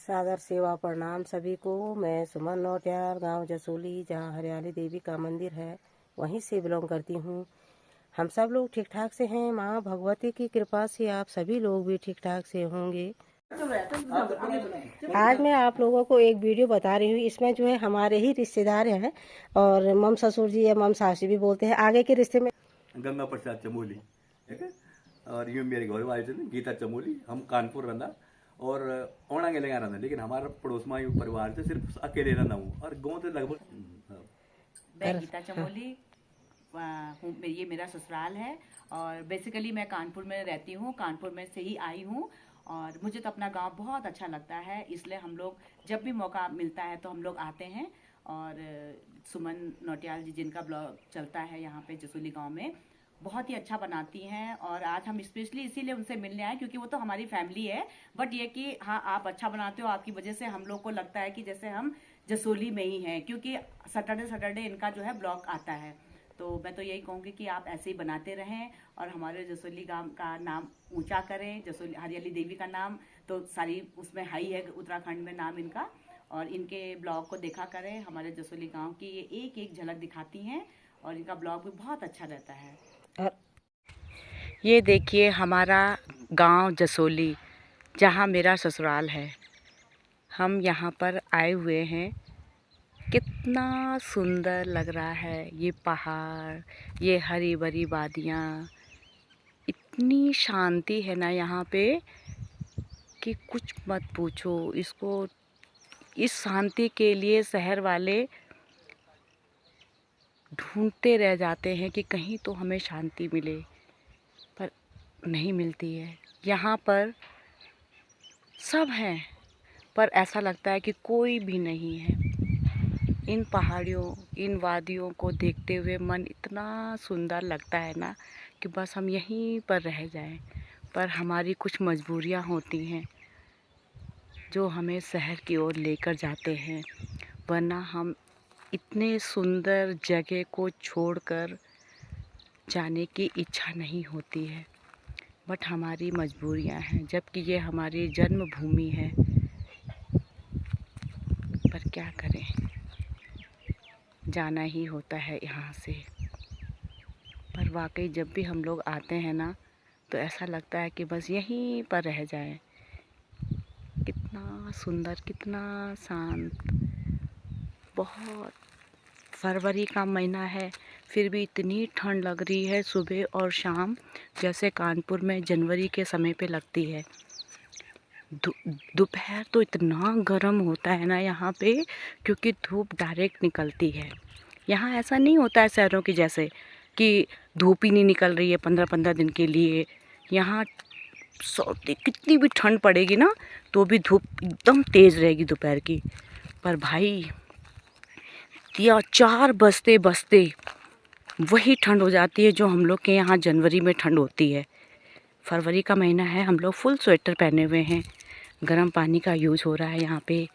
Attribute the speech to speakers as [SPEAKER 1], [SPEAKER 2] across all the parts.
[SPEAKER 1] सादर सेवा प्रणाम सभी को। मैं सुमन नौटियाल, गांव जसोली, जहां हरियाली देवी का मंदिर है, वहीं से बिलोंग करती हूं। हम सब लोग ठीक ठाक से हैं। माँ भगवती की कृपा से आप सभी लोग भी ठीक ठाक से होंगे। आज मैं आप लोगों को एक वीडियो बता रही हूँ। इसमें जो है हमारे ही रिश्तेदार हैं और मम ससुर जी या मम सासी भी बोलते हैं। आगे के रिश्ते में
[SPEAKER 2] गंगा प्रसाद चमोली, ठीक है। और यूँ मेरे घर वाले थे गीता चमोली। हम कानपुर रहना और ओणा के लगा रहना, लेकिन हमारा पड़ोस में यूँ परिवार से सिर्फ अकेले रहना हूँ और गाँव से लगभग।
[SPEAKER 3] मैं गीता चमोली हूँ, ये मेरा ससुराल है और बेसिकली मैं कानपुर में रहती हूँ। कानपुर में से ही आई हूँ और मुझे तो अपना गांव बहुत अच्छा लगता है, इसलिए हम लोग जब भी मौका मिलता है तो हम लोग आते हैं। और सुमन नौटियाल जी जिनका ब्लॉग चलता है यहाँ पे जसोली गांव में, बहुत ही अच्छा बनाती हैं। और आज हम स्पेशली इसीलिए उनसे मिलने आए क्योंकि वो तो हमारी फैमिली है, बट ये कि हाँ आप अच्छा बनाते हो, आपकी वजह से हम लोग को लगता है कि जैसे हम जसोली में ही हैं, क्योंकि सैटरडे इनका जो है ब्लॉग आता है। तो मैं तो यही कहूँगी कि आप ऐसे ही बनाते रहें और हमारे जसोली गांव का नाम ऊंचा करें। जसोली हरियाली देवी का नाम तो सारी उसमें हाई है, उत्तराखंड में नाम इनका। और इनके ब्लॉग को देखा करें। हमारे जसोली गांव की ये एक एक झलक दिखाती हैं और इनका ब्लॉग भी बहुत अच्छा रहता है। ये देखिए हमारा गांव जसोली, जहां मेरा ससुराल है। हम यहाँ पर आए हुए हैं। कितना सुंदर लग रहा है ये पहाड़, ये हरी भरी वादियाँ। इतनी शांति है ना यहाँ पे कि कुछ मत पूछो। इस शांति के लिए शहर वाले ढूंढते रह जाते हैं कि कहीं तो हमें शांति मिले, पर नहीं मिलती है। यहाँ पर सब हैं, पर ऐसा लगता है कि कोई भी नहीं है। इन पहाड़ियों, इन वादियों को देखते हुए मन इतना सुंदर लगता है ना कि बस हम यहीं पर रह जाएं। पर हमारी कुछ मजबूरियां होती हैं जो हमें शहर की ओर लेकर जाते हैं, वरना हम इतने सुंदर जगह को छोड़कर जाने की इच्छा नहीं होती है। बट हमारी मजबूरियां हैं, जबकि ये हमारी जन्मभूमि है। पर क्या करें, जाना ही होता है यहाँ से। पर वाकई जब भी हम लोग आते हैं ना तो ऐसा लगता है कि बस यहीं पर रह जाएं। कितना सुंदर, कितना शांत। बहुत फरवरी का महीना है, फिर भी इतनी ठंड लग रही है सुबह और शाम, जैसे कानपुर में जनवरी के समय पे लगती है। दोपहर तो इतना गर्म होता है ना यहाँ पे, क्योंकि धूप डायरेक्ट निकलती है। यहाँ ऐसा नहीं होता है शहरों की जैसे कि धूप ही नहीं निकल रही है 15-15 दिन के लिए। यहाँ कितनी भी ठंड पड़ेगी ना तो भी धूप एकदम तेज़ रहेगी दोपहर की। पर भाई या 4 बजते बजते वही ठंड हो जाती है जो हम लोग के यहाँ जनवरी में ठंड होती है। फरवरी का महीना है, हम लोग फुल स्वेटर पहने हुए हैं। गर्म पानी का यूज़ हो रहा है यहाँ पे।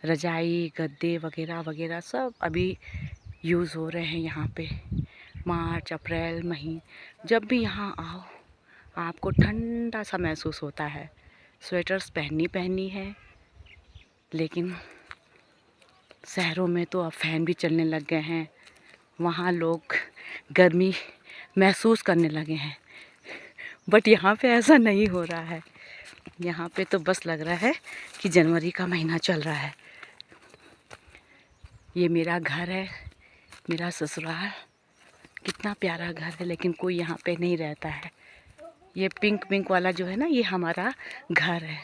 [SPEAKER 3] रजाई, गद्दे वगैरह वगैरह सब अभी यूज़ हो रहे हैं यहाँ पे। मार्च अप्रैल महीने जब भी यहाँ आओ आपको ठंडा सा महसूस होता है। स्वेटर्स पहननी है, लेकिन शहरों में तो अब फ़ैन भी चलने लग गए हैं। वहाँ लोग गर्मी महसूस करने लगे हैं, बट यहाँ पे ऐसा नहीं हो रहा है। यहाँ पे तो बस लग रहा है कि जनवरी का महीना चल रहा है। ये मेरा घर है, मेरा ससुराल। कितना प्यारा घर है, लेकिन कोई यहाँ पे नहीं रहता है। ये पिंक वाला जो है ना, ये हमारा घर है।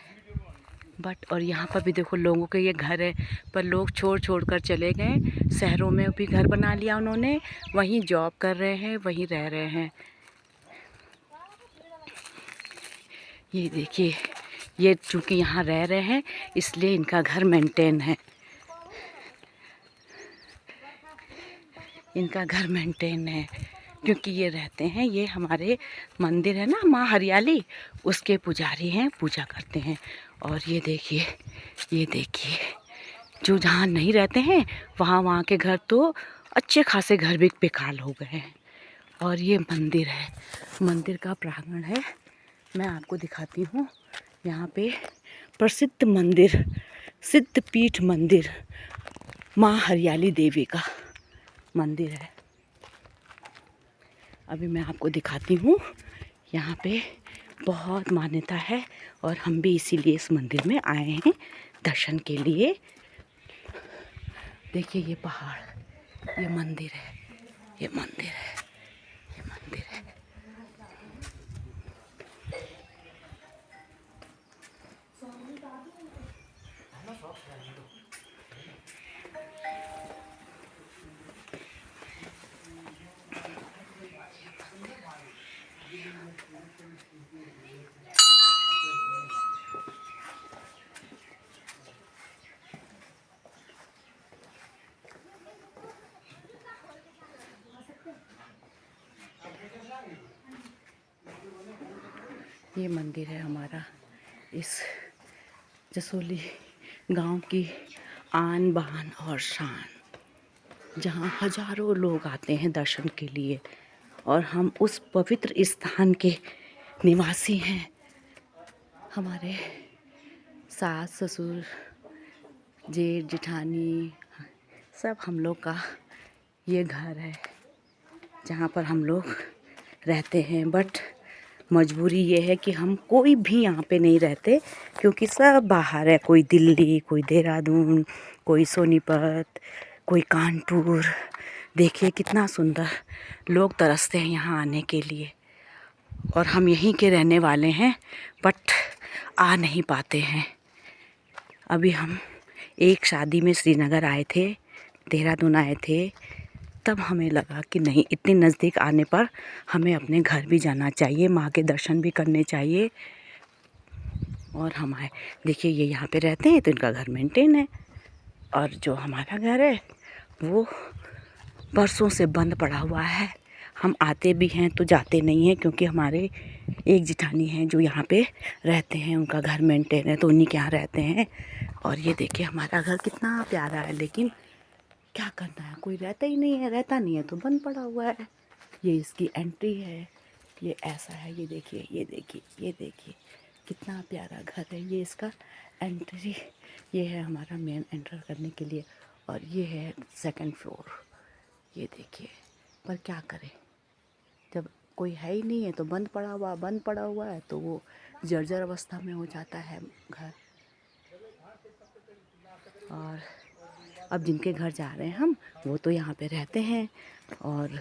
[SPEAKER 3] बट और यहाँ पर भी देखो लोगों के ये घर है, पर लोग छोड़ कर चले गए। शहरों में भी घर बना लिया उन्होंने, वहीं जॉब कर रहे हैं, वहीं रह रहे हैं। ये देखिए, ये चूँकि यहाँ रह रहे हैं इसलिए इनका घर मेंटेन है। इनका घर मेंटेन है क्योंकि ये रहते हैं। ये हमारे मंदिर है ना माँ हरियाली, उसके पुजारी हैं, पूजा करते हैं। और ये देखिए जो जहाँ नहीं रहते हैं वहाँ के घर तो अच्छे खासे घर भी बेकाल हो गए हैं। और ये मंदिर है, मंदिर का प्रांगण है। मैं आपको दिखाती हूँ। यहाँ पे प्रसिद्ध मंदिर सिद्धपीठ मंदिर, माँ हरियाली देवी का मंदिर है। अभी मैं आपको दिखाती हूँ। यहाँ पे बहुत मान्यता है और हम भी इसीलिए इस मंदिर में आए हैं दर्शन के लिए। देखिए ये पहाड़, ये मंदिर है, ये मंदिर है, ये मंदिर है। ये मंदिर है हमारा, इस जसोली गांव की आन बान और शान, जहां हजारों लोग आते हैं दर्शन के लिए और हम उस पवित्र स्थान के निवासी हैं। हमारे सास ससुर जेठ जेठानी सब हम लोग का ये घर है जहाँ पर हम लोग रहते हैं। बट मजबूरी ये है कि हम कोई भी यहाँ पे नहीं रहते क्योंकि सब बाहर है। कोई दिल्ली, कोई देहरादून, कोई सोनीपत, कोई कानपुर। देखिए कितना सुंदर, लोग तरसते हैं यहाँ आने के लिए और हम यहीं के रहने वाले हैं बट आ नहीं पाते हैं। अभी हम एक शादी में श्रीनगर आए थे, देहरादून आए थे, तब हमें लगा कि नहीं, इतने नज़दीक आने पर हमें अपने घर भी जाना चाहिए, माँ के दर्शन भी करने चाहिए। और हम आए। देखिए ये यहाँ पे रहते हैं तो इनका घर मेंटेन है और जो हमारा घर है वो बरसों से बंद पड़ा हुआ है। हम आते भी हैं तो जाते नहीं हैं क्योंकि हमारे एक जिठानी हैं जो यहाँ पे रहते हैं, उनका घर मेंटेन है तो उन्हीं के यहाँ रहते हैं। और ये देखिए हमारा घर कितना प्यारा है, लेकिन क्या करना है, कोई रहता ही नहीं है, रहता नहीं है तो बंद पड़ा हुआ है। ये इसकी एंट्री है, ये ऐसा है, ये देखिए, ये देखिए, ये देखिए कितना प्यारा घर है। ये इसका एंट्री, ये है हमारा मेन एंटर करने के लिए और ये है सेकंड फ्लोर। ये देखिए, पर क्या करें, जब कोई है ही नहीं है तो बंद पड़ा हुआ है तो वो जर्जर अवस्था में हो जाता है घर। और अब जिनके घर जा रहे हैं हम, वो तो यहाँ पे रहते हैं। और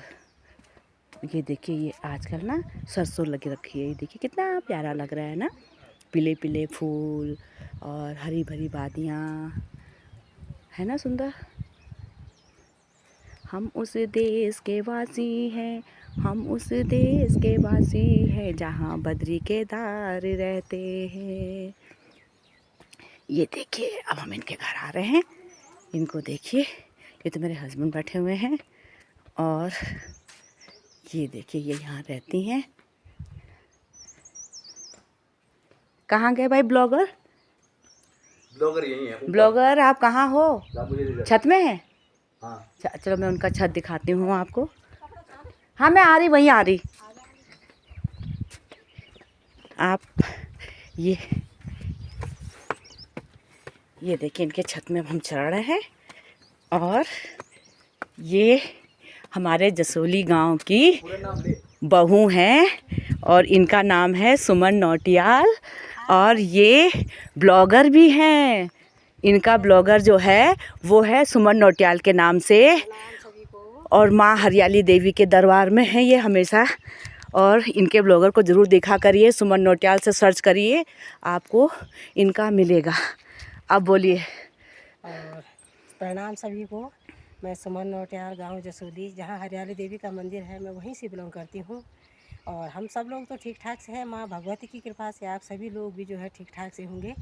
[SPEAKER 3] ये देखिए, ये आजकल ना सरसों लगी रखी है, ये देखिए कितना प्यारा लग रहा है ना, पीले पीले फूल और हरी भरी वादियाँ, है ना सुंदर। हम उस देश के वासी हैं, हम उस देश के वासी हैं जहाँ बद्री केदार रहते हैं। ये देखिए, अब हम इनके घर आ रहे हैं। इनको देखिए, ये तो मेरे हस्बैंड बैठे हुए हैं और ये देखिए ये यहाँ रहती हैं। कहाँ गए भाई ब्लॉगर?
[SPEAKER 2] ब्लॉगर यही है।
[SPEAKER 3] ब्लॉगर आप कहाँ हो? छत में है?
[SPEAKER 2] हाँ।
[SPEAKER 3] चलो मैं उनका छत दिखाती हूँ आपको। हाँ मैं आ रही, वहीं आ रही। आप ये देखिए, इनके छत में हम चढ़ रहे हैं और ये हमारे जसोली गांव की बहू हैं और इनका नाम है सुमन नौटियाल और ये ब्लॉगर भी हैं। इनका ब्लॉगर जो है वो है सुमन नौटियाल के नाम से और माँ हरियाली देवी के दरबार में है ये हमेशा। और इनके ब्लॉगर को ज़रूर देखा करिए, सुमन नौटियाल से सर्च करिए, आपको इनका मिलेगा। अब बोलिए।
[SPEAKER 1] और प्रणाम सभी को। मैं सुमन नौटियाल, गांव जसोली, जहां हरियाली देवी का मंदिर है, मैं वहीं से बिलोंग करती हूं। और हम सब लोग तो ठीक ठाक से हैं, माँ भगवती की कृपा से आप सभी लोग भी जो है ठीक ठाक से होंगे।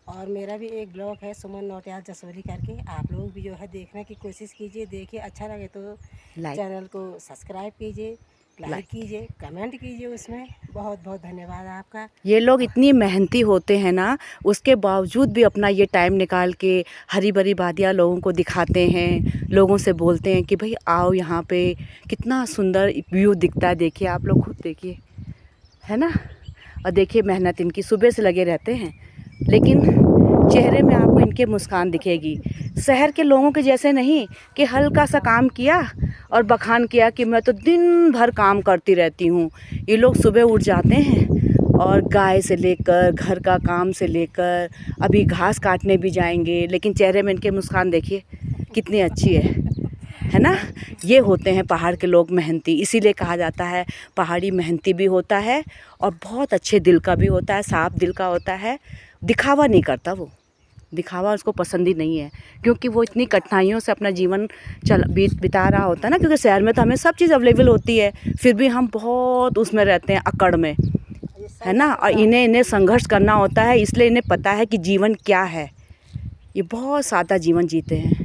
[SPEAKER 1] और मेरा भी एक ब्लॉग है सुमन नौटियाल जसोली करके, आप लोग भी जो है देखने की कोशिश कीजिए। देखिए, अच्छा लगे तो चैनल को सब्सक्राइब कीजिए, लाइक कीजिए, कमेंट कीजिए, उसमें बहुत बहुत धन्यवाद आपका।
[SPEAKER 3] ये लोग इतनी मेहनती होते हैं ना, उसके बावजूद भी अपना ये टाइम निकाल के हरी भरी वादियाँ लोगों को दिखाते हैं, लोगों से बोलते हैं कि भाई आओ यहाँ पे, कितना सुंदर व्यू दिखता है। देखिए आप लोग खुद देखिए, है ना। और देखिए मेहनत इनकी, सुबह से लगे रहते हैं, लेकिन चेहरे में आपको इनके मुस्कान दिखेगी। शहर के लोगों के जैसे नहीं कि हल्का सा काम किया और बखान किया कि मैं तो दिन भर काम करती रहती हूँ। ये लोग सुबह उठ जाते हैं और गाय से लेकर घर का काम से लेकर अभी घास काटने भी जाएंगे, लेकिन चेहरे में इनके मुस्कान देखिए कितनी अच्छी है ना। ये होते हैं पहाड़ के लोग मेहनती, इसीलिए कहा जाता है पहाड़ी मेहनती भी होता है और बहुत अच्छे दिल का भी होता है, साफ दिल का होता है। दिखावा नहीं करता, वो दिखावा उसको पसंद ही नहीं है, क्योंकि वो इतनी कठिनाइयों से अपना जीवन बिता रहा होता है ना। क्योंकि शहर में तो हमें सब चीज़ अवेलेबल होती है, फिर भी हम बहुत उसमें रहते हैं, अकड़ में, है ना। और इन्हें संघर्ष करना होता है, इसलिए इन्हें पता है कि जीवन क्या है। ये बहुत सादा जीवन जीते हैं।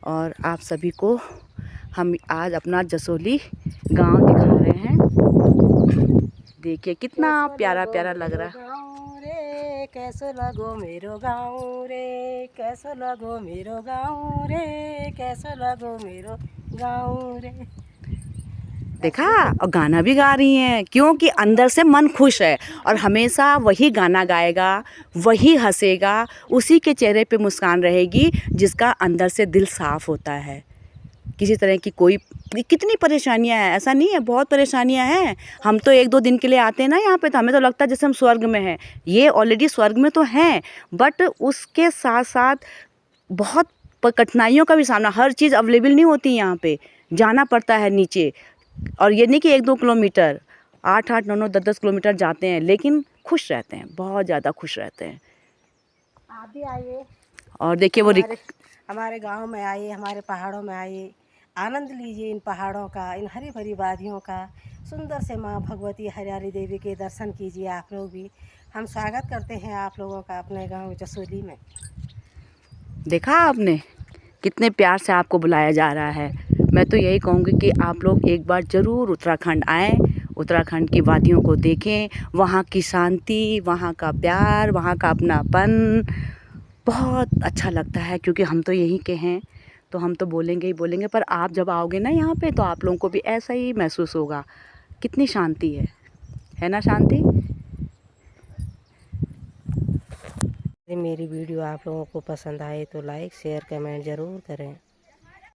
[SPEAKER 3] और आप सभी को हम आज अपना जसोली गांव दिखा रहे हैं। देखिए कितना प्यारा प्यारा लग रहा है।
[SPEAKER 1] रे कैसो लगो मेरो गाँव रे, कैसो लगो मेरो गाँव रे, कैसो लगो मेरो गाँव रे।
[SPEAKER 3] देखा, और गाना भी गा रही हैं, क्योंकि अंदर से मन खुश है और हमेशा वही गाना गाएगा, वही हंसेगा, उसी के चेहरे पे मुस्कान रहेगी जिसका अंदर से दिल साफ़ होता है। किसी तरह की कोई कितनी परेशानियां हैं, ऐसा नहीं है, बहुत परेशानियां हैं। हम तो 1-2 दिन के लिए आते हैं ना यहाँ पे, तो हमें तो लगता है जैसे हम स्वर्ग में हैं। ये ऑलरेडी स्वर्ग में तो हैं, बट उसके साथ साथ बहुत कठिनाइयों का भी सामना, हर चीज़ अवेलेबल नहीं होती यहाँ पे, जाना पड़ता है नीचे। और ये नहीं कि 1-2 किलोमीटर, 8-8, 9-9, 10-10 किलोमीटर जाते हैं, लेकिन खुश रहते हैं, बहुत ज़्यादा खुश रहते हैं।
[SPEAKER 1] आप भी आइए
[SPEAKER 3] और देखिए वो
[SPEAKER 1] हमारे गांव में आइए, हमारे पहाड़ों में आइए, आनंद लीजिए इन पहाड़ों का, इन हरी भरी वादियों का। सुंदर से माँ भगवती हरियाली देवी के दर्शन कीजिए आप लोग भी। हम स्वागत करते हैं आप लोगों का अपने गांव जसोली में।
[SPEAKER 3] देखा आपने कितने प्यार से आपको बुलाया जा रहा है। मैं तो यही कहूँगी कि आप लोग एक बार ज़रूर उत्तराखंड आएँ, उत्तराखंड की वादियों को देखें, वहाँ की शांति, वहाँ का प्यार, वहाँ का अपनापन बहुत अच्छा लगता है। क्योंकि हम तो यहीं के हैं, तो हम तो बोलेंगे ही बोलेंगे, पर आप जब आओगे ना यहाँ पे तो आप लोगों को भी ऐसा ही महसूस होगा। कितनी शांति है ना शांति।
[SPEAKER 1] मेरी वीडियो आप लोगों को पसंद आए तो लाइक शेयर कमेंट ज़रूर करें।